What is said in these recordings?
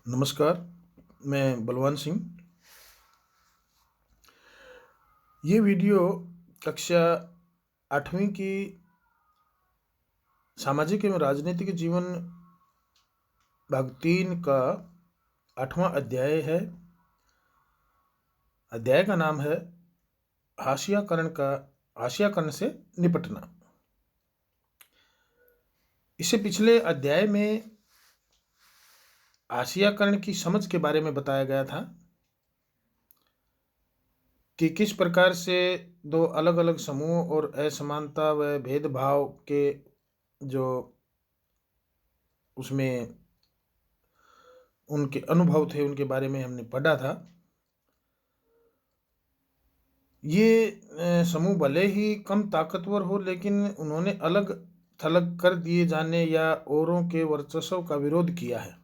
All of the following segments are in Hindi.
नमस्कार, मैं बलवान सिंह। ये वीडियो कक्षा 8वीं की सामाजिक एवं राजनीतिक जीवन भाग 3 का 8वां अध्याय है। अध्याय का नाम है हाशियाकरण से निपटना। इससे पिछले अध्याय में हाशियाकरण की समझ के बारे में बताया गया था कि किस प्रकार से दो अलग अलग समूह और असमानता व भेदभाव के जो उसमें उनके अनुभव थे उनके बारे में हमने पढ़ा था। ये समूह भले ही कम ताकतवर हो, लेकिन उन्होंने अलग थलग कर दिए जाने या औरों के वर्चस्व का विरोध किया है,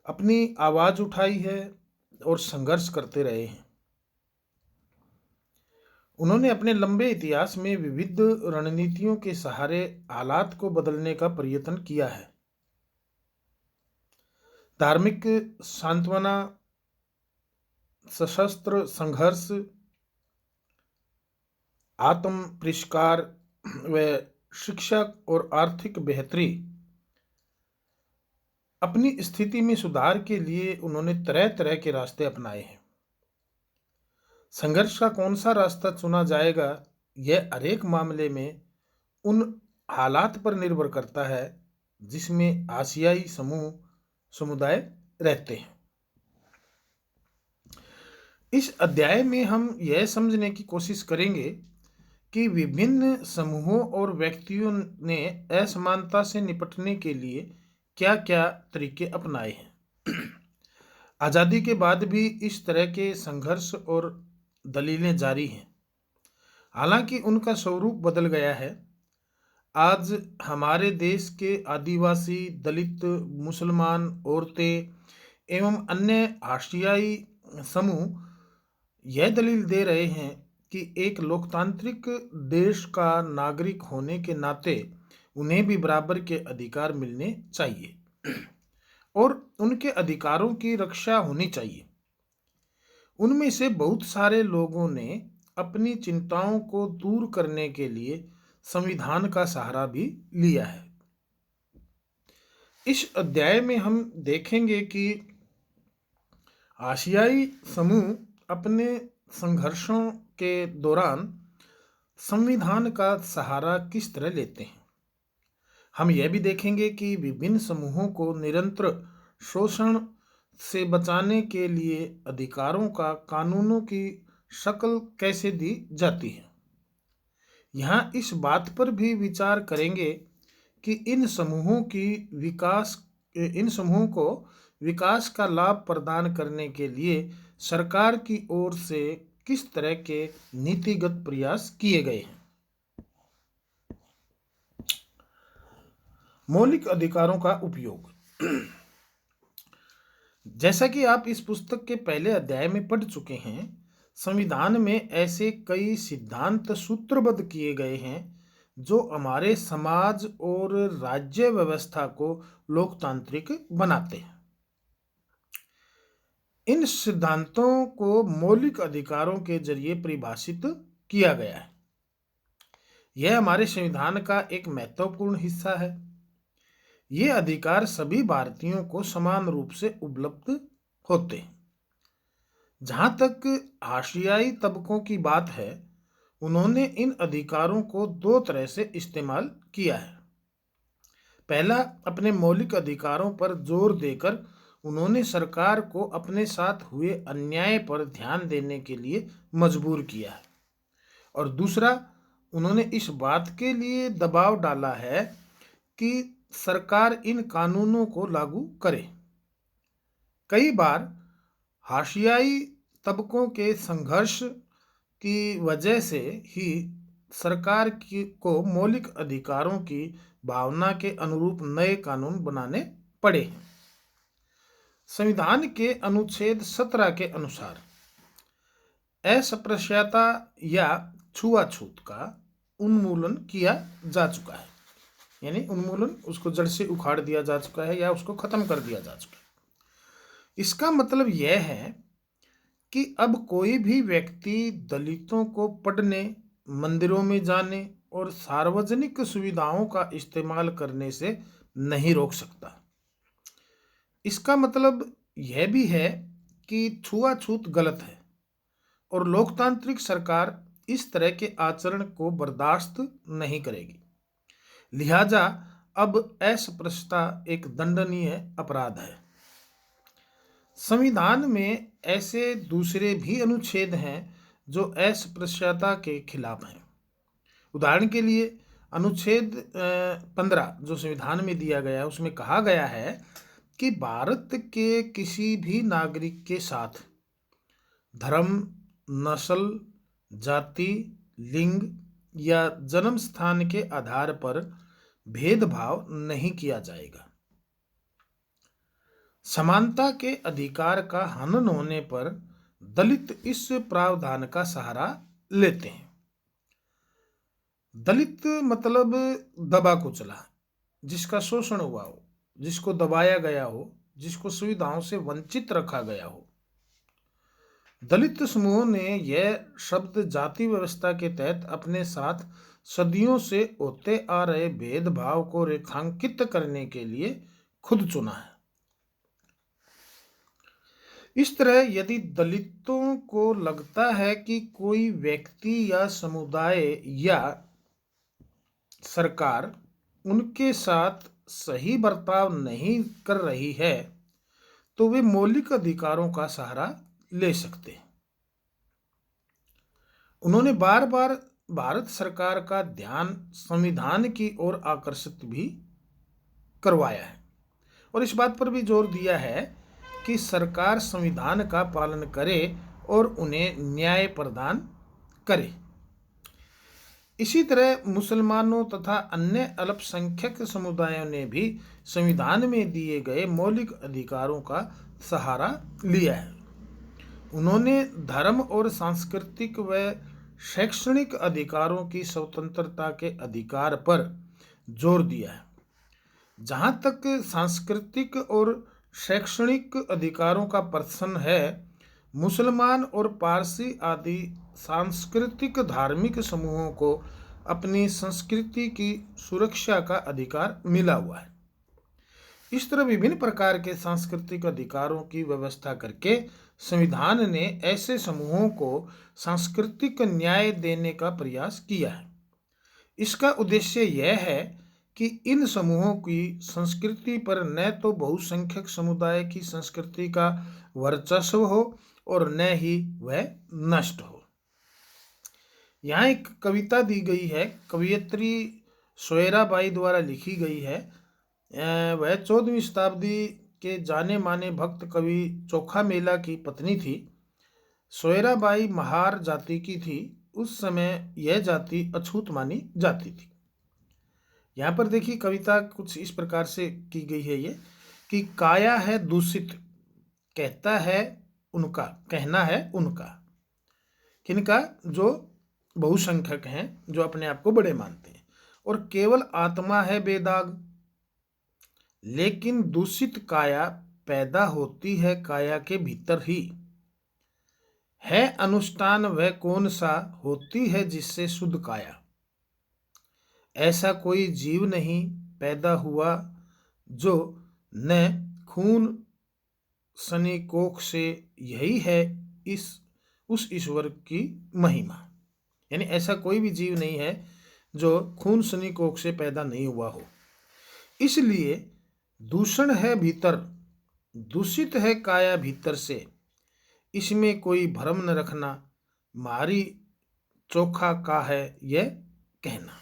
अपनी आवाज उठाई है और संघर्ष करते रहे हैं। उन्होंने अपने लंबे इतिहास में विविध रणनीतियों के सहारे हालात को बदलने का प्रयत्न किया है। धार्मिक सांत्वना, सशस्त्र संघर्ष, आत्म परिष्कार व शिक्षा और आर्थिक बेहतरी, अपनी स्थिति में सुधार के लिए उन्होंने तरह तरह के रास्ते अपनाए हैं। संघर्ष का कौन सा रास्ता चुना जाएगा, यह हरेक मामले में उन हालात पर निर्भर करता है जिसमें आसियाई समुदाय रहते हैं। इस अध्याय में हम यह समझने की कोशिश करेंगे कि विभिन्न समूहों और व्यक्तियों ने असमानता से निपटने के लिए क्या क्या तरीके अपनाए हैं। आज़ादी के बाद भी इस तरह के संघर्ष और दलीलें जारी हैं, हालांकि उनका स्वरूप बदल गया है। आज हमारे देश के आदिवासी, दलित, मुसलमान, औरतें एवं अन्य हाशियाई समूह यह दलील दे रहे हैं कि एक लोकतांत्रिक देश का नागरिक होने के नाते उन्हें भी बराबर के अधिकार मिलने चाहिए और उनके अधिकारों की रक्षा होनी चाहिए। उनमें से बहुत सारे लोगों ने अपनी चिंताओं को दूर करने के लिए संविधान का सहारा भी लिया है। इस अध्याय में हम देखेंगे कि आशियाई समूह अपने संघर्षों के दौरान संविधान का सहारा किस तरह लेते हैं। हम यह भी देखेंगे कि विभिन्न समूहों को निरंतर शोषण से बचाने के लिए अधिकारों का कानूनों की शक्ल कैसे दी जाती है। यहाँ इस बात पर भी विचार करेंगे कि इन समूहों को विकास का लाभ प्रदान करने के लिए सरकार की ओर से किस तरह के नीतिगत प्रयास किए गए हैं। मौलिक अधिकारों का उपयोग। जैसा कि आप इस पुस्तक के पहले अध्याय में पढ़ चुके हैं, संविधान में ऐसे कई सिद्धांत सूत्रबद्ध किए गए हैं जो हमारे समाज और राज्य व्यवस्था को लोकतांत्रिक बनाते हैं। इन सिद्धांतों को मौलिक अधिकारों के जरिए परिभाषित किया गया है। यह हमारे संविधान का एक महत्वपूर्ण हिस्सा है। ये अधिकार सभी भारतीयों को समान रूप से उपलब्ध होते हैं। जहां तक हाशियाई तबकों की बात है, उन्होंने इन अधिकारों को दो तरह से इस्तेमाल किया है। पहला, अपने मौलिक अधिकारों पर जोर देकर उन्होंने सरकार को अपने साथ हुए अन्याय पर ध्यान देने के लिए मजबूर किया है, और दूसरा, उन्होंने इस बात के लिए दबाव डाला है कि सरकार इन कानूनों को लागू करे। कई बार हाशियाई तबकों के संघर्ष की वजह से ही सरकार को मौलिक अधिकारों की भावना के अनुरूप नए कानून बनाने पड़े हैं। संविधान के अनुच्छेद 17 के अनुसार अस्पृश्यता या छुआछूत का उन्मूलन किया जा चुका है, यानी उन्मूलन, उसको जड़ से उखाड़ दिया जा चुका है या उसको खत्म कर दिया जा चुका है। इसका मतलब यह है कि अब कोई भी व्यक्ति दलितों को पढ़ने, मंदिरों में जाने और सार्वजनिक सुविधाओं का इस्तेमाल करने से नहीं रोक सकता। इसका मतलब यह भी है कि छुआछूत गलत है और लोकतांत्रिक सरकार इस तरह के आचरण को बर्दाश्त नहीं करेगी। लिहाजा अब अस्पृश्यता एक दंडनीय अपराध है। संविधान में ऐसे दूसरे भी अनुच्छेद हैं जो अस्पृश्यता के खिलाफ हैं। उदाहरण के लिए अनुच्छेद 15 जो संविधान में दिया गया है, उसमें कहा गया है कि भारत के किसी भी नागरिक के साथ धर्म, नस्ल, जाति, लिंग या जन्म स्थान के आधार पर भेदभाव नहीं किया जाएगा। समानता के अधिकार का हनन होने पर दलित इस प्रावधान का सहारा लेते हैं। दलित मतलब दबा कुचला, जिसका शोषण हुआ हो, जिसको दबाया गया हो, जिसको सुविधाओं से वंचित रखा गया हो। दलित समूह ने यह शब्द जाति व्यवस्था के तहत अपने साथ सदियों से होते आ रहे भेदभाव को रेखांकित करने के लिए खुद चुना है। इस तरह यदि दलितों को लगता है कि कोई व्यक्ति या समुदाय या सरकार उनके साथ सही बर्ताव नहीं कर रही है, तो वे मौलिक अधिकारों का सहारा ले सकते हैं। उन्होंने बार बार भारत सरकार का ध्यान संविधान की ओर आकर्षित भी करवाया है और इस बात पर भी जोर दिया है कि सरकार संविधान का पालन करे और उन्हें न्याय प्रदान करे। इसी तरह मुसलमानों तथा अन्य अल्पसंख्यक समुदायों ने भी संविधान में दिए गए मौलिक अधिकारों का सहारा लिया है। उन्होंने धर्म और सांस्कृतिक व शैक्षणिक अधिकारों की स्वतंत्रता के अधिकार पर जोर दिया है। जहाँ तक सांस्कृतिक और शैक्षणिक अधिकारों का प्रश्न है, मुसलमान और पारसी आदि सांस्कृतिक धार्मिक समूहों को अपनी संस्कृति की सुरक्षा का अधिकार मिला हुआ है। इस तरह विभिन्न प्रकार के सांस्कृतिक अधिकारों की व्यवस्था करके संविधान ने ऐसे समूहों को सांस्कृतिक न्याय देने का प्रयास किया है। इसका उद्देश्य यह है कि इन समूहों की संस्कृति पर न तो बहुसंख्यक समुदाय की संस्कृति का वर्चस्व हो और न ही वह नष्ट हो। यहाँ एक कविता दी गई है, कवयित्री सोयराबाई द्वारा लिखी गई है। वह 14वीं शताब्दी के जाने माने भक्त कवि चोखा मेला की पत्नी थी। सोयराबाई महार जाति की थी। उस समय यह जाति अछूत मानी जाती थी। यहाँ पर देखिए कविता कुछ इस प्रकार से की गई है ये कि काया है दूषित, कहता है उनका, कहना है उनका। किनका? जो बहुसंख्यक हैं, जो अपने आप को बड़े मानते हैं। और केवल आत्मा है बेदाग, लेकिन दूषित काया पैदा होती है काया के भीतर ही। है अनुष्ठान वह कौन सा होती है जिससे शुद्ध काया। ऐसा कोई जीव नहीं पैदा हुआ जो न खून सनी कोख से, यही है उस ईश्वर की महिमा। यानी ऐसा कोई भी जीव नहीं है जो खून सनी कोख से पैदा नहीं हुआ हो। इसलिए दूषण है भीतर, दूषित है काया भीतर से, इसमें कोई भ्रम न रखना, मारी चोखा का है यह कहना।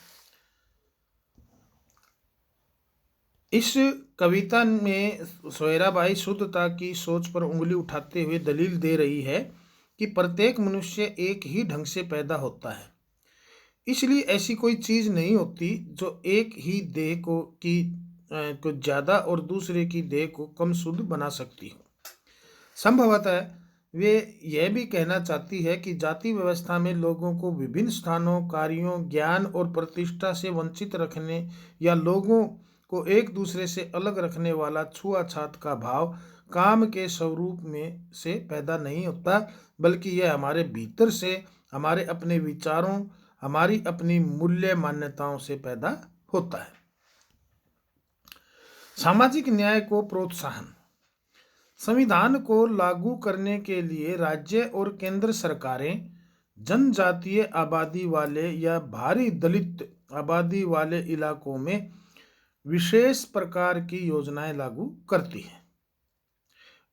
इस कविता में सोयराबाई शुद्धता की सोच पर उंगली उठाते हुए दलील दे रही है कि प्रत्येक मनुष्य एक ही ढंग से पैदा होता है। इसलिए ऐसी कोई चीज़ नहीं होती जो एक ही देह को ज़्यादा और दूसरे की देह को कम शुद्ध बना सकती हो। संभवतः वे यह भी कहना चाहती है कि जाति व्यवस्था में लोगों को विभिन्न स्थानों, कार्यों, ज्ञान और प्रतिष्ठा से वंचित रखने या लोगों को एक दूसरे से अलग रखने वाला छुआछूत का भाव काम के स्वरूप में से पैदा नहीं होता, बल्कि यह हमारे भीतर से, हमारे अपने विचारों, हमारी अपनी मूल्य मान्यताओं से पैदा होता है। सामाजिक न्याय को प्रोत्साहन। संविधान को लागू करने के लिए राज्य और केंद्र सरकारें जनजातीय आबादी वाले या भारी दलित आबादी वाले इलाकों में विशेष प्रकार की योजनाएं लागू करती हैं।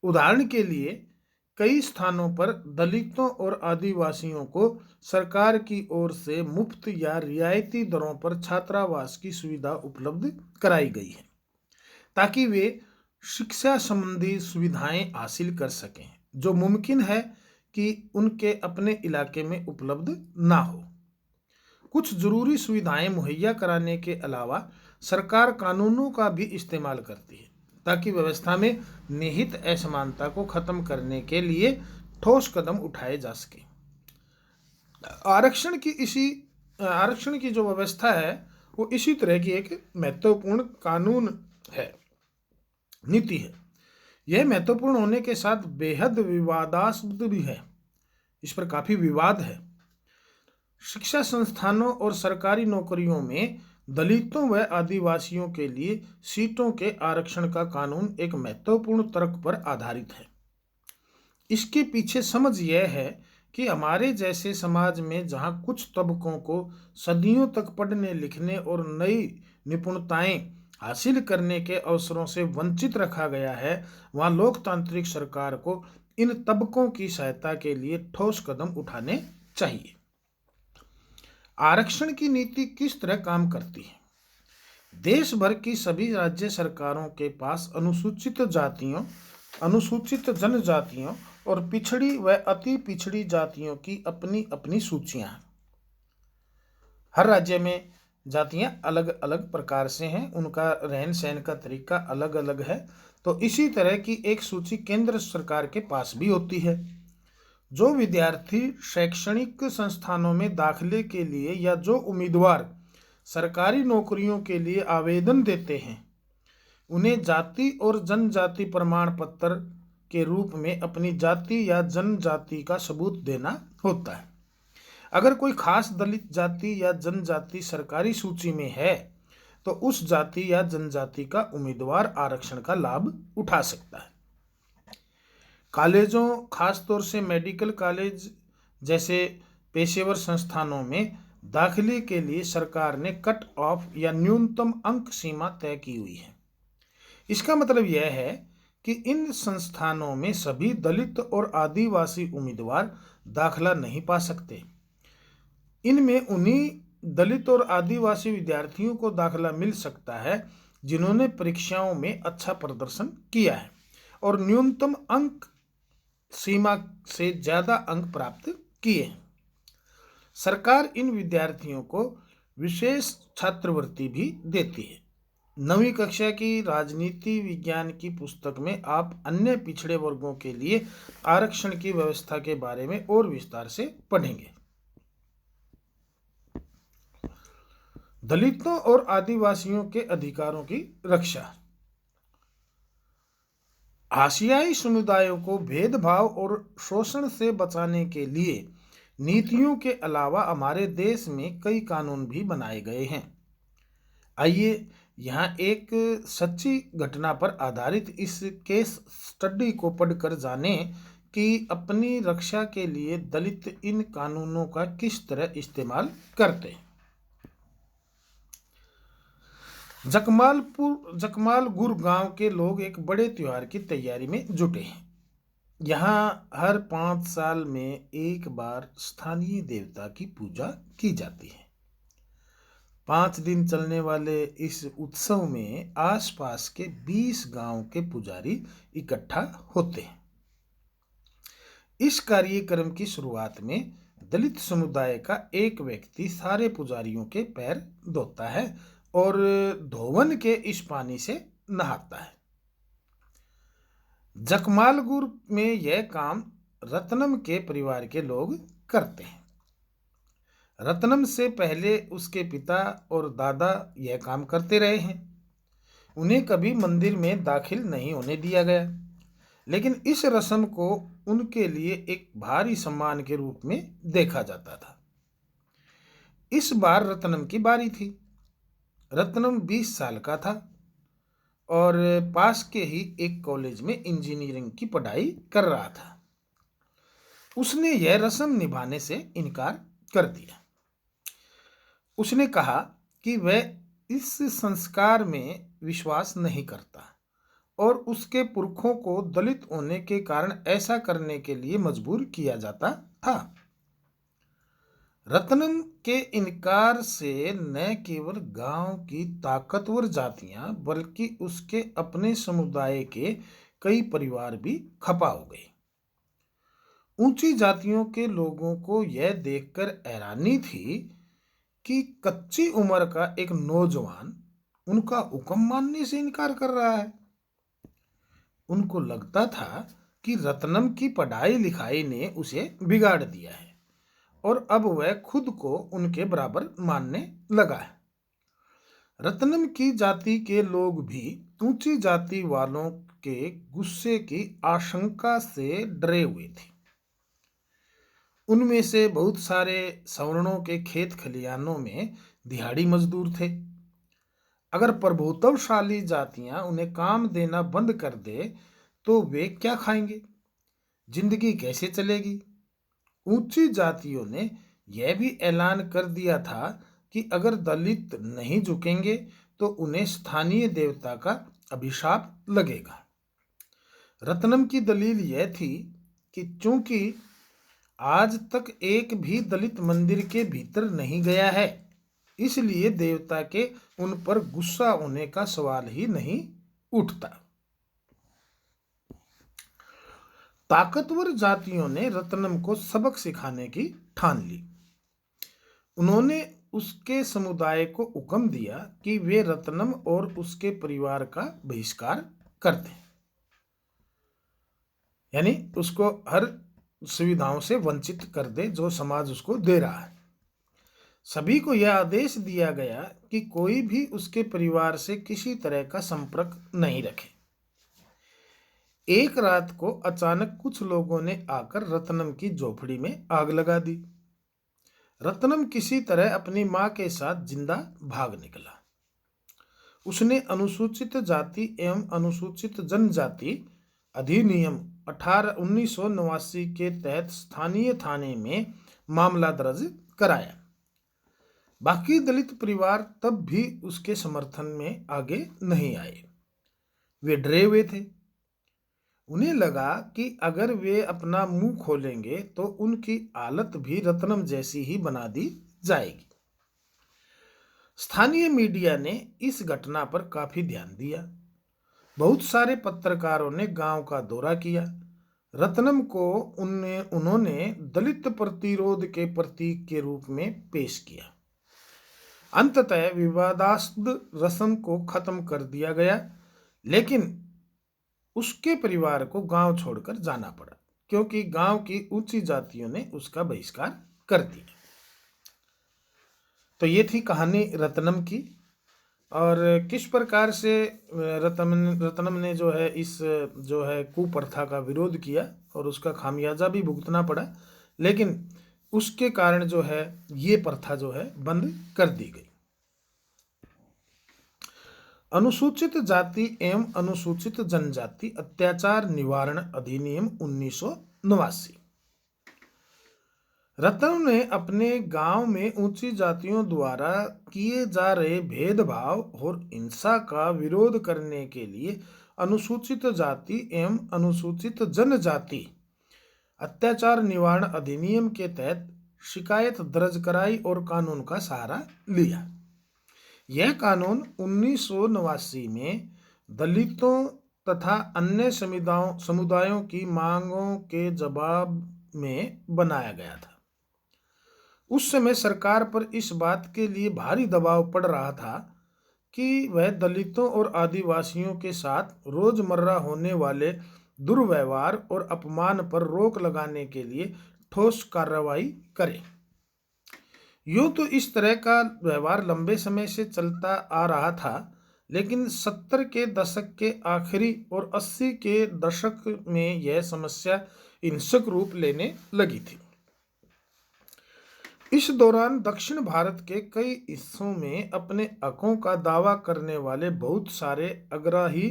उदाहरण के लिए कई स्थानों पर दलितों और आदिवासियों को सरकार की ओर से मुफ्त या रियायती दरों पर छात्रावास की सुविधा उपलब्ध कराई गई है, ताकि वे शिक्षा संबंधी सुविधाएं हासिल कर सकें जो मुमकिन है कि उनके अपने इलाके में उपलब्ध ना हो। कुछ जरूरी सुविधाएं मुहैया कराने के अलावा सरकार कानूनों का भी इस्तेमाल करती है ताकि व्यवस्था में निहित असमानता को खत्म करने के लिए ठोस कदम उठाए जा सके। आरक्षण की जो व्यवस्था है वो इसी तरह की एक महत्वपूर्ण कानून है, नीति है। यह महत्वपूर्ण होने के साथ बेहद विवादास्पद भी है, इस पर काफी विवाद है। शिक्षा संस्थानों और सरकारी नौकरियों में दलितों व आदिवासियों के लिए सीटों के आरक्षण का कानून एक महत्वपूर्ण तर्क पर आधारित है। इसके पीछे समझ यह है कि हमारे जैसे समाज में जहां कुछ तबकों को सदियों तक पढ़ने लिखने और नई निपुणताएं हासिल करने के अवसरों से वंचित रखा गया है, वहां लोकतांत्रिक सरकार को इन तबकों की सहायता के लिए ठोस कदम उठाने चाहिए। आरक्षण की नीति किस तरह काम करती है? देश भर की सभी राज्य सरकारों के पास अनुसूचित जातियों, अनुसूचित जनजातियों और पिछड़ी व अति पिछड़ी जातियों की अपनी अपनी सूचियां हैं। हर राज्य में जातियां अलग अलग प्रकार से हैं, उनका रहन सहन का तरीका अलग अलग है। तो इसी तरह की एक सूची केंद्र सरकार के पास भी होती है। जो विद्यार्थी शैक्षणिक संस्थानों में दाखिले के लिए या जो उम्मीदवार सरकारी नौकरियों के लिए आवेदन देते हैं, उन्हें जाति और जनजाति प्रमाण पत्र के रूप में अपनी जाति या जनजाति का सबूत देना होता है। अगर कोई खास दलित जाति या जनजाति सरकारी सूची में है तो उस जाति या जनजाति का उम्मीदवार आरक्षण का लाभ उठा सकता है। कॉलेजों, खासतौर से मेडिकल कॉलेज जैसे पेशेवर संस्थानों में दाखिले के लिए सरकार ने कट ऑफ या न्यूनतम अंक सीमा तय की हुई है। इसका मतलब यह है कि इन संस्थानों में सभी दलित और आदिवासी उम्मीदवार दाखिला नहीं पा सकते। इनमें उन्हीं दलित और आदिवासी विद्यार्थियों को दाखिला मिल सकता है जिन्होंने परीक्षाओं में अच्छा प्रदर्शन किया है और न्यूनतम अंक सीमा से ज्यादा अंक प्राप्त किए हैं। सरकार इन विद्यार्थियों को विशेष छात्रवृत्ति भी देती है। 9वीं कक्षा की राजनीति विज्ञान की पुस्तक में आप अन्य पिछड़े वर्गों के लिए आरक्षण की व्यवस्था के बारे में और विस्तार से पढ़ेंगे। दलितों और आदिवासियों के अधिकारों की रक्षा। आसियाई समुदायों को भेदभाव और शोषण से बचाने के लिए नीतियों के अलावा हमारे देश में कई कानून भी बनाए गए हैं। आइए यहाँ एक सच्ची घटना पर आधारित इस केस स्टडी को पढ़कर जानें कि अपनी रक्षा के लिए दलित इन कानूनों का किस तरह इस्तेमाल करते हैं। जकमालपुर गांव के लोग एक बड़े त्योहार की तैयारी में जुटे हैं। यहाँ हर 5 साल में एक बार स्थानीय देवता की पूजा की जाती है। 5 दिन चलने वाले इस उत्सव में आसपास के 20 गांव के पुजारी इकट्ठा होते हैं। इस कार्यक्रम की शुरुआत में दलित समुदाय का एक व्यक्ति सारे पुजारियों के पैर धोता है और धोवन के इस पानी से नहाता है। जकमालपुर में यह काम रत्नम के परिवार के लोग करते हैं। रत्नम से पहले उसके पिता और दादा यह काम करते रहे हैं। उन्हें कभी मंदिर में दाखिल नहीं होने दिया गया। लेकिन इस रस्म को उनके लिए एक भारी सम्मान के रूप में देखा जाता था। इस बार रत्नम की बारी थी। रत्नम 20 साल का था और पास के ही एक कॉलेज में इंजीनियरिंग की पढ़ाई कर रहा था। उसने यह रस्म निभाने से इनकार कर दिया। उसने कहा कि वह इस संस्कार में विश्वास नहीं करता और उसके पुरखों को दलित होने के कारण ऐसा करने के लिए मजबूर किया जाता था। रत्नम के इनकार से न केवल गांव की ताकतवर जातियां बल्कि उसके अपने समुदाय के कई परिवार भी खपा हो गए। ऊंची जातियों के लोगों को यह देखकर हैरानी थी कि कच्ची उम्र का एक नौजवान उनका हुक्म मानने से इनकार कर रहा है। उनको लगता था कि रत्नम की पढ़ाई लिखाई ने उसे बिगाड़ दिया है और अब वह खुद को उनके बराबर मानने लगा है। रत्नम की जाति के लोग भी ऊंची जाति वालों के गुस्से की आशंका से डरे हुए थे। उनमें से बहुत सारे सवर्णों के खेत खलिहानों में दिहाड़ी मजदूर थे। अगर प्रभुत्वशाली जातियां उन्हें काम देना बंद कर दे तो वे क्या खाएंगे, जिंदगी कैसे चलेगी। ऊंची जातियों ने यह भी ऐलान कर दिया था कि अगर दलित नहीं झुकेंगे तो उन्हें स्थानीय देवता का अभिशाप लगेगा। रत्नम की दलील यह थी कि चूंकि आज तक एक भी दलित मंदिर के भीतर नहीं गया है, इसलिए देवता के उन पर गुस्सा होने का सवाल ही नहीं उठता। ताकतवर जातियों ने रत्नम को सबक सिखाने की ठान ली। उन्होंने उसके समुदाय को हुक्म दिया कि वे रत्नम और उसके परिवार का बहिष्कार कर दें, यानी उसको हर सुविधाओं से वंचित कर दे जो समाज उसको दे रहा है। सभी को यह आदेश दिया गया कि कोई भी उसके परिवार से किसी तरह का संपर्क नहीं रखे। एक रात को अचानक कुछ लोगों ने आकर रत्नम की झोपड़ी में आग लगा दी। रत्नम किसी तरह अपनी मां के साथ जिंदा भाग निकला। उसने अनुसूचित जाति एवं अनुसूचित जनजाति अधिनियम 1989 के तहत स्थानीय थाने में मामला दर्ज कराया। बाकी दलित परिवार तब भी उसके समर्थन में आगे नहीं आए। वे डरे हुए थे। उन्हें लगा कि अगर वे अपना मुंह खोलेंगे तो उनकी हालत भी रत्नम जैसी ही बना दी जाएगी। स्थानीय मीडिया ने इस घटना पर काफी ध्यान दिया। बहुत सारे पत्रकारों ने गांव का दौरा किया। रत्नम को उन्होंने दलित प्रतिरोध के प्रतीक के रूप में पेश किया। अंततः विवादास्पद रस्म को खत्म कर दिया गया, लेकिन उसके परिवार को गांव छोड़कर जाना पड़ा क्योंकि गांव की ऊंची जातियों ने उसका बहिष्कार कर दिया। तो ये थी कहानी रत्नम की, और किस प्रकार से रत्नम ने जो है इस जो है कुप्रथा का विरोध किया और उसका खामियाजा भी भुगतना पड़ा, लेकिन उसके कारण जो है ये प्रथा जो है बंद कर दी गई। अनुसूचित जाति एवं अनुसूचित जनजाति अत्याचार निवारण अधिनियम 1989। रत्नम ने अपने गांव में ऊंची जातियों द्वारा किए जा रहे भेदभाव और हिंसा का विरोध करने के लिए अनुसूचित जाति एवं अनुसूचित जनजाति अत्याचार निवारण अधिनियम के तहत शिकायत दर्ज कराई और कानून का सहारा लिया। यह कानून 1989 में दलितों तथा अन्य समुदायों की मांगों के जवाब में बनाया गया था। उस समय सरकार पर इस बात के लिए भारी दबाव पड़ रहा था कि वह दलितों और आदिवासियों के साथ रोजमर्रा होने वाले दुर्व्यवहार और अपमान पर रोक लगाने के लिए ठोस कार्रवाई करे। यूं तो इस तरह का व्यवहार लंबे समय से चलता आ रहा था, लेकिन 70 के दशक के आखिरी और 80 के दशक में यह समस्या हिंसक रूप लेने लगी थी। इस दौरान दक्षिण भारत के कई हिस्सों में अपने हकों का दावा करने वाले बहुत सारे आग्रही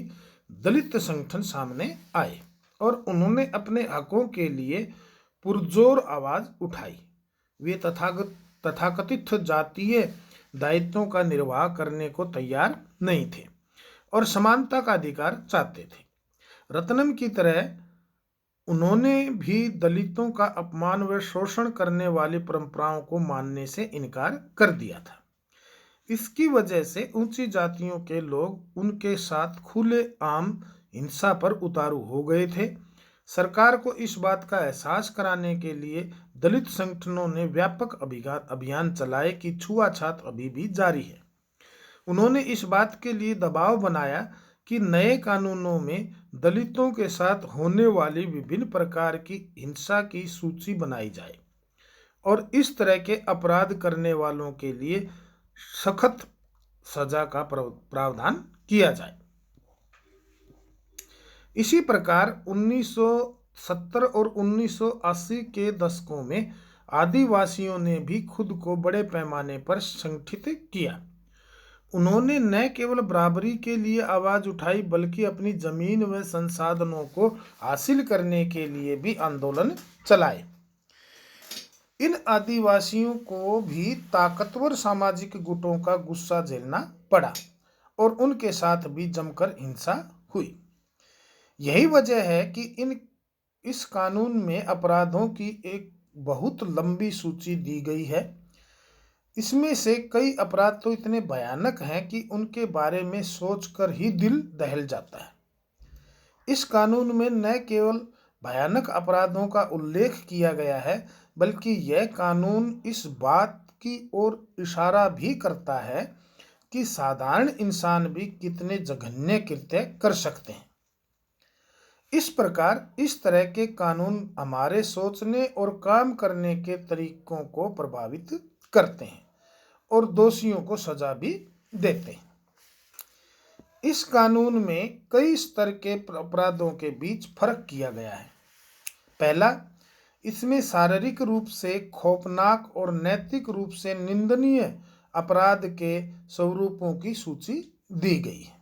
दलित संगठन सामने आए और उन्होंने अपने हकों के लिए पुरजोर आवाज उठाई। वे तथाकथित जातीय दायित्वों का निर्वाह करने को तैयार नहीं थे और समानता का अधिकार चाहते थे। रत्नम की तरह उन्होंने भी दलितों का अपमान व शोषण करने वाली परंपराओं को मानने से इनकार कर दिया था। इसकी वजह से ऊंची जातियों के लोग उनके साथ खुले आम हिंसा पर उतारू हो गए थे। सरकार को इस बात का एहसास कराने के लिए दलित संगठनों ने व्यापक अभियान चलाए कि छुआछूत अभी भी जारी है। उन्होंने इस बात के लिए दबाव बनाया कि नए कानूनों में दलितों के साथ होने वाली विभिन्न प्रकार की हिंसा की सूची बनाई जाए और इस तरह के अपराध करने वालों के लिए सख्त सजा का प्रावधान किया जाए। इसी प्रकार 1970 और 1980 के दशकों में आदिवासियों ने भी खुद को बड़े पैमाने पर संगठित किया। उन्होंने न केवल बराबरी के लिए आवाज उठाई बल्कि अपनी जमीन व संसाधनों को हासिल करने के लिए भी आंदोलन चलाए। इन आदिवासियों को भी ताकतवर सामाजिक गुटों का गुस्सा झेलना पड़ा और उनके साथ भी जमकर हिंसा हुई। यही वजह है कि इस कानून में अपराधों की एक बहुत लंबी सूची दी गई है। इसमें से कई अपराध तो इतने भयानक हैं कि उनके बारे में सोचकर ही दिल दहल जाता है। इस कानून में न केवल भयानक अपराधों का उल्लेख किया गया है बल्कि यह कानून इस बात की ओर इशारा भी करता है कि साधारण इंसान भी कितने जघन्य कृत्य कर सकते हैं। इस प्रकार इस तरह के कानून हमारे सोचने और काम करने के तरीकों को प्रभावित करते हैं और दोषियों को सजा भी देते हैं। इस कानून में कई स्तर के अपराधों के बीच फर्क किया गया है। पहला, इसमें शारीरिक रूप से खौफनाक और नैतिक रूप से निंदनीय अपराध के स्वरूपों की सूची दी गई है।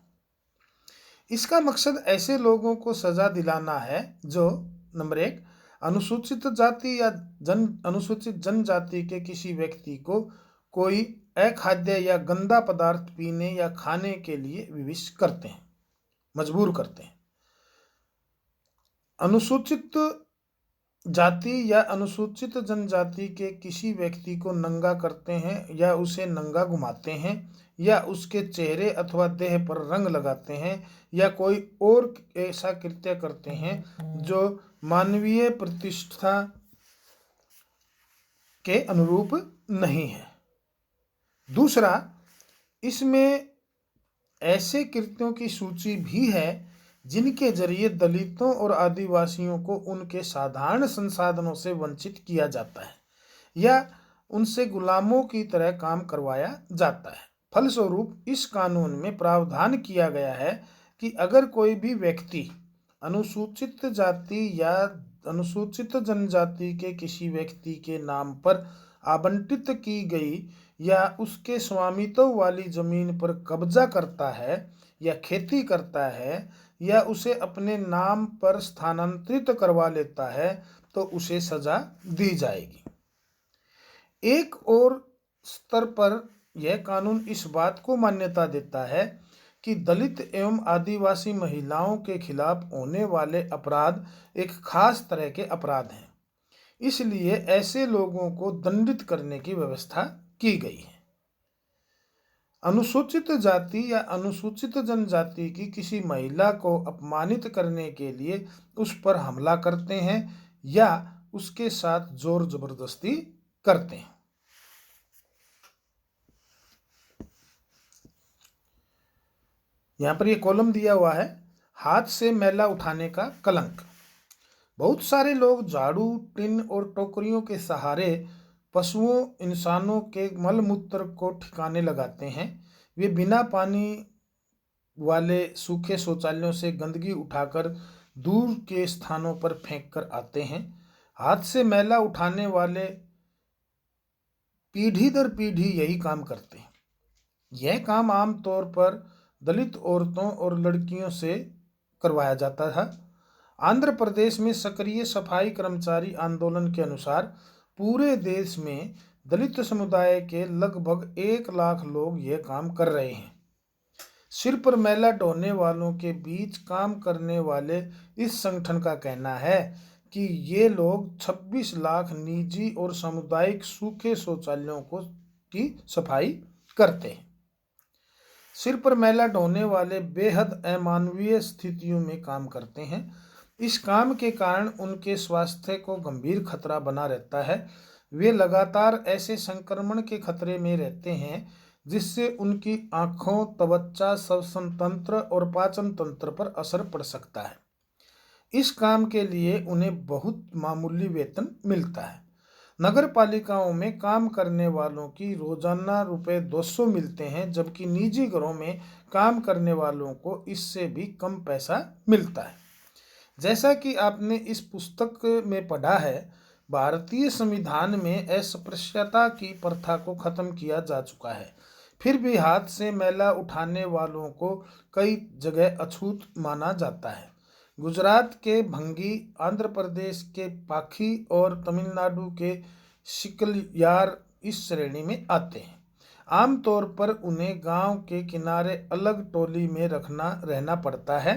इसका मकसद ऐसे लोगों को सजा दिलाना है जो नंबर 1, अनुसूचित जाति या अनुसूचित जनजाति के किसी व्यक्ति को कोई अखाद्य या गंदा पदार्थ पीने या खाने के लिए विवश करते हैं, मजबूर करते हैं। अनुसूचित जाति या अनुसूचित जनजाति के किसी व्यक्ति को नंगा करते हैं या उसे नंगा घुमाते हैं या उसके चेहरे अथवा देह पर रंग लगाते हैं या कोई और ऐसा कृत्य करते हैं जो मानवीय प्रतिष्ठा के अनुरूप नहीं है। दूसरा, इसमें ऐसे कृत्यों की सूची भी है जिनके जरिए दलितों और आदिवासियों को उनके साधारण संसाधनों से वंचित किया जाता है या उनसे गुलामों की तरह काम करवाया जाता है। फलस्वरूप इस कानून में प्रावधान किया गया है कि अगर कोई भी व्यक्ति अनुसूचित जाति या अनुसूचित जनजाति के किसी व्यक्ति के नाम पर आवंटित की गई या उसके स्वामित्व वाली जमीन पर कब्जा करता है या खेती करता है या उसे अपने नाम पर स्थानांतरित करवा लेता है तो उसे सजा दी जाएगी। एक और स्तर पर यह कानून इस बात को मान्यता देता है कि दलित एवं आदिवासी महिलाओं के खिलाफ होने वाले अपराध एक खास तरह के अपराध हैं, इसलिए ऐसे लोगों को दंडित करने की व्यवस्था की गई है। अनुसूचित जाति या अनुसूचित जनजाति की किसी महिला को अपमानित करने के लिए उस पर हमला करते हैं या उसके साथ जोर जबरदस्ती करते हैं। यहाँ पर ये कॉलम दिया हुआ है, हाथ से मैला उठाने का कलंक। बहुत सारे लोग झाड़ू, टिन और टोकरियों के सहारे पशुओं, इंसानों के मलमूत्र को ठिकाने लगाते हैं। वे बिना पानी वाले सूखे शौचालयों से गंदगी उठाकर दूर के स्थानों पर फेंक कर आते हैं। हाथ से मैला उठाने वाले पीढ़ी दर पीढ़ी यही काम करते हैं। यह काम आमतौर पर दलित औरतों और लड़कियों से करवाया जाता था। आंध्र प्रदेश में सक्रिय सफाई कर्मचारी आंदोलन के अनुसार पूरे देश में दलित समुदाय के लगभग 1 लाख लोग यह काम कर रहे हैं। सिर पर मैला ढोने वालों के बीच काम करने वाले इस संगठन का कहना है कि ये लोग 26 लाख निजी और सामुदायिक सूखे शौचालयों की सफाई करते हैं। सिर पर मैला ढोने वाले बेहद अमानवीय स्थितियों में काम करते हैं। इस काम के कारण उनके स्वास्थ्य को गंभीर खतरा बना रहता है। वे लगातार ऐसे संक्रमण के खतरे में रहते हैं जिससे उनकी आँखों, त्वचा, श्वसन तंत्र और पाचन तंत्र पर असर पड़ सकता है। इस काम के लिए उन्हें बहुत मामूली वेतन मिलता है। नगर पालिकाओं में काम करने वालों की रोजाना ₹200 मिलते हैं, जबकि निजी घरों में काम करने वालों को इससे भी कम पैसा मिलता है। जैसा कि आपने इस पुस्तक में पढ़ा है, भारतीय संविधान में अस्पृश्यता की प्रथा को खत्म किया जा चुका है। फिर भी हाथ से मैला उठाने वालों को कई जगह अछूत माना जाता है। गुजरात के भंगी, आंध्र प्रदेश के पाखी और तमिलनाडु के शिकलयार इस श्रेणी में आते हैं। आमतौर पर उन्हें गांव के किनारे अलग टोली में रहना पड़ता है।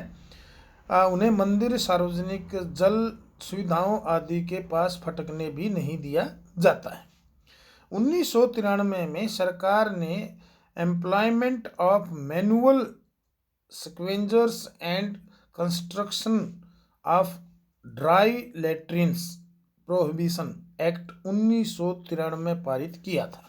उन्हें मंदिर, सार्वजनिक जल सुविधाओं आदि के पास फटकने भी नहीं दिया जाता है। 1993 में सरकार ने employment of manual scavengers and construction of dry latrines prohibition act 1993 पारित किया था।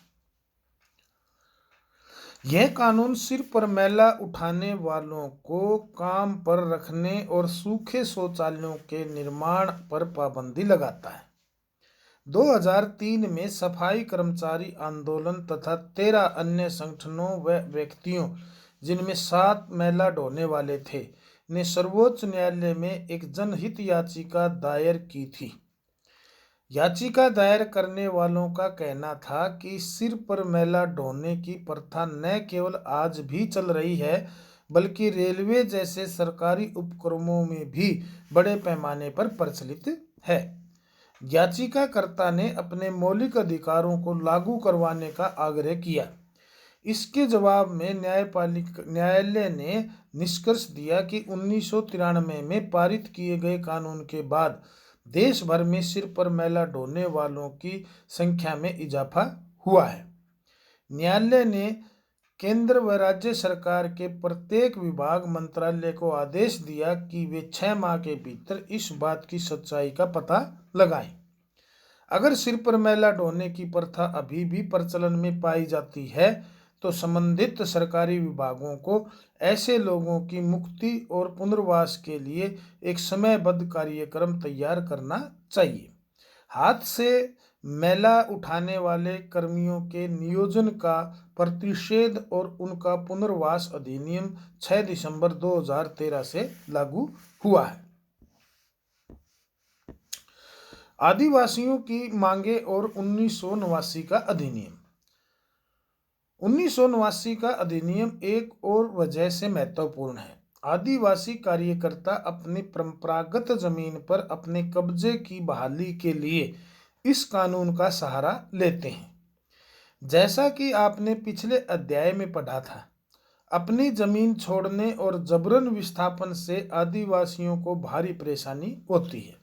यह कानून सिर पर मैला उठाने वालों को काम पर रखने और सूखे शौचालयों के निर्माण पर पाबंदी लगाता है। 2003 में सफाई कर्मचारी आंदोलन तथा 13 अन्य संगठनों व व्यक्तियों, जिनमें 7 मैला ढोने वाले थे, ने सर्वोच्च न्यायालय में एक जनहित याचिका दायर की थी। याचिका दायर करने वालों का कहना था कि सिर पर मैला ढोने की प्रथा न केवल आज भी चल रही है, बल्कि रेलवे जैसे सरकारी उपक्रमों में भी बड़े पैमाने पर प्रचलित है। याचिकाकर्ता ने अपने मौलिक अधिकारों को लागू करवाने का आग्रह किया। इसके जवाब में न्यायालय ने निष्कर्ष दिया कि 1993 में पारित किए गए कानून के बाद देश भर में सिर पर मैला ढोने वालों की संख्या में इजाफा हुआ है। न्यायालय ने केंद्र व राज्य सरकार के प्रत्येक विभाग, मंत्रालय को आदेश दिया कि वे 6 माह के भीतर इस बात की सच्चाई का पता लगाएं। अगर सिर पर मैला ढोने की प्रथा अभी भी प्रचलन में पाई जाती है तो संबंधित सरकारी विभागों को ऐसे लोगों की मुक्ति और पुनर्वास के लिए एक समयबद्ध कार्यक्रम तैयार करना चाहिए। हाथ से मैला उठाने वाले कर्मियों के नियोजन का प्रतिषेध और उनका पुनर्वास अधिनियम 6 दिसंबर 2013 से लागू हुआ है। आदिवासियों की मांगे और 1989 का अधिनियम। 1989 का अधिनियम एक और वजह से महत्वपूर्ण है। आदिवासी कार्यकर्ता अपनी परंपरागत जमीन पर अपने कब्जे की बहाली के लिए इस कानून का सहारा लेते हैं। जैसा कि आपने पिछले अध्याय में पढ़ा था, अपनी जमीन छोड़ने और जबरन विस्थापन से आदिवासियों को भारी परेशानी होती है।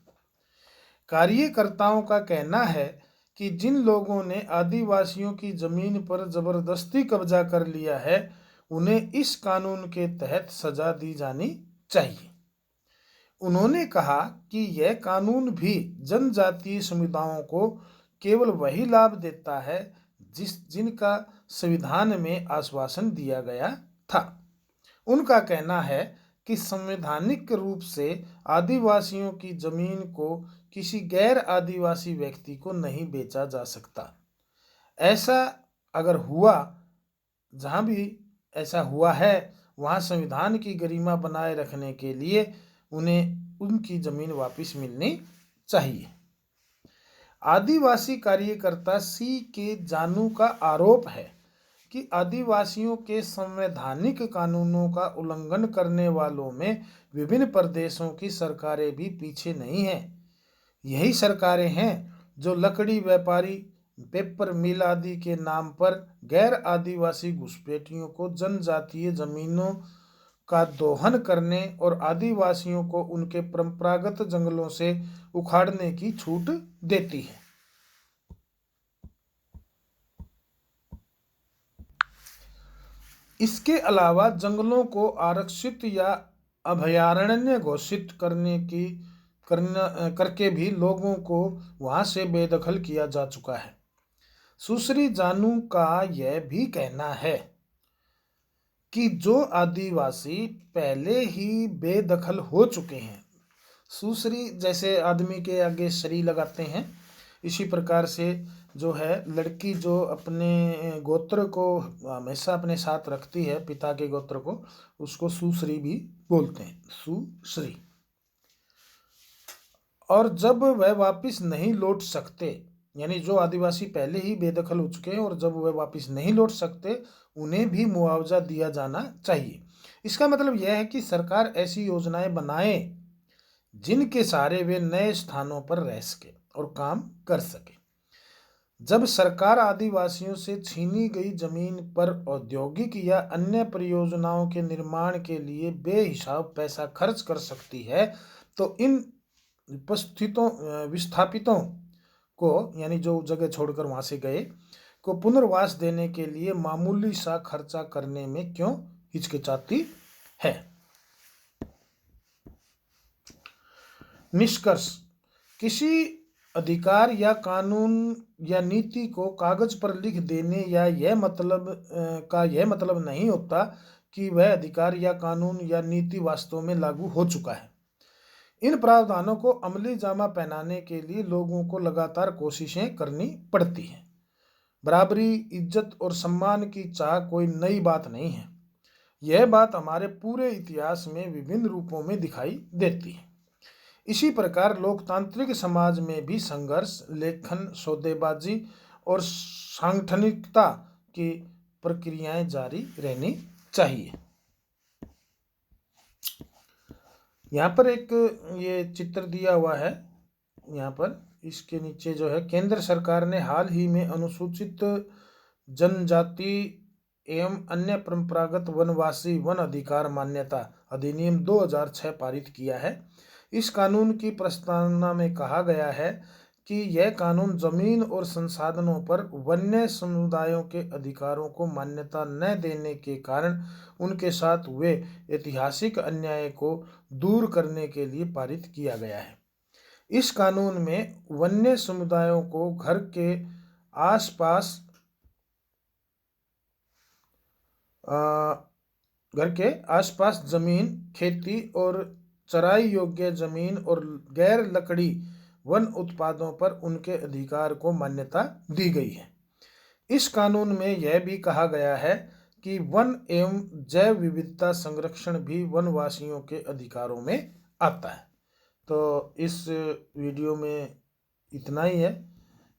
कार्यकर्ताओं का कहना है कि जिन लोगों ने आदिवासियों की जमीन पर जबरदस्ती कब्जा कर लिया है, उन्हें इस कानून के तहत सजा दी जानी चाहिए। उन्होंने कहा कि यह कानून भी जनजातीय समुदायों को केवल वही लाभ देता है जिनका संविधान में आश्वासन दिया गया था। उनका कहना है कि संवैधानिक रूप से आदिवासियों की जमीन को किसी गैर आदिवासी व्यक्ति को नहीं बेचा जा सकता। ऐसा अगर हुआ, जहाँ भी ऐसा हुआ है, वहाँ संविधान की गरिमा बनाए रखने के लिए उन्हें उनकी जमीन वापस मिलनी चाहिए। आदिवासी कार्यकर्ता सी के जानू का आरोप है कि आदिवासियों के संवैधानिक कानूनों का उल्लंघन करने वालों में विभिन्न प्रदेशों की सरकारें भी पीछे नहीं हैं। यही सरकारें हैं जो लकड़ी व्यापारी, पेपर मिल आदि के नाम पर गैर आदिवासी घुसपैठियों को जनजातीय जमीनों का दोहन करने और आदिवासियों को उनके परंपरागत जंगलों से उखाड़ने की छूट देती है। इसके अलावा जंगलों को आरक्षित या अभयारण्य घोषित करके भी लोगों को वहां से बेदखल किया जा चुका है। सुश्री जानू का यह भी कहना है कि जो आदिवासी पहले ही बेदखल हो चुके हैं, सुश्री जैसे आदमी के आगे श्री लगाते हैं, इसी प्रकार से जो है लड़की जो अपने गोत्र को हमेशा अपने साथ रखती है, पिता के गोत्र को, उसको सुश्री भी बोलते हैं, सुश्री। और जब वह वापस नहीं लौट सकते, यानी जो आदिवासी पहले ही बेदखल हो चुके हैं और जब वह वापस नहीं लौट सकते, उन्हें भी मुआवजा दिया जाना चाहिए। इसका मतलब यह है कि सरकार ऐसी योजनाएं बनाए जिनके सहारे वे नए स्थानों पर रह सके और काम कर सके। जब सरकार आदिवासियों से छीनी गई जमीन पर औद्योगिक या अन्य परियोजनाओं के निर्माण के लिए बेहिसाब पैसा खर्च कर सकती है, तो इन विस्थापितों को, यानी जो जगह छोड़कर वहां से गए, को पुनर्वास देने के लिए मामूली सा खर्चा करने में क्यों हिचकिचाती है। निष्कर्ष: किसी अधिकार या कानून या नीति को कागज पर लिख देने या यह मतलब नहीं होता कि वह अधिकार या कानून या नीति वास्तव में लागू हो चुका है। इन प्रावधानों को अमली जामा पहनाने के लिए लोगों को लगातार कोशिशें करनी पड़ती हैं। बराबरी, इज्जत और सम्मान की चाह कोई नई बात नहीं है। यह बात हमारे पूरे इतिहास में विभिन्न रूपों में दिखाई देती है। इसी प्रकार लोकतांत्रिक समाज में भी संघर्ष, लेखन, सौदेबाजी और सांगठनिकता की प्रक्रियाएं जारी रहनी चाहिए। यहाँ पर एक ये चित्र दिया हुआ है, यहाँ पर इसके नीचे जो है, केंद्र सरकार ने हाल ही में अनुसूचित जनजाति एवं अन्य परंपरागत वनवासी वन अधिकार मान्यता अधिनियम 2006 पारित किया है। इस कानून की प्रस्तावना में कहा गया है कि यह कानून जमीन और संसाधनों पर वन्य समुदायों के अधिकारों को मान्यता न देने के कारण उनके साथ हुए ऐतिहासिक अन्याय को दूर करने के लिए पारित किया गया है। इस कानून में वन्य समुदायों को घर के आसपास जमीन, खेती और चराई योग्य जमीन और गैर लकड़ी वन उत्पादों पर उनके अधिकार को मान्यता दी गई है। इस कानून में यह भी कहा गया है कि वन एवं जैव विविधता संरक्षण भी वनवासियों के अधिकारों में आता है। तो इस वीडियो में इतना ही है।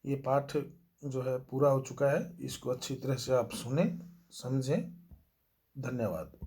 ये पाठ जो है पूरा हो चुका है। इसको अच्छी तरह से आप सुने, समझें। धन्यवाद।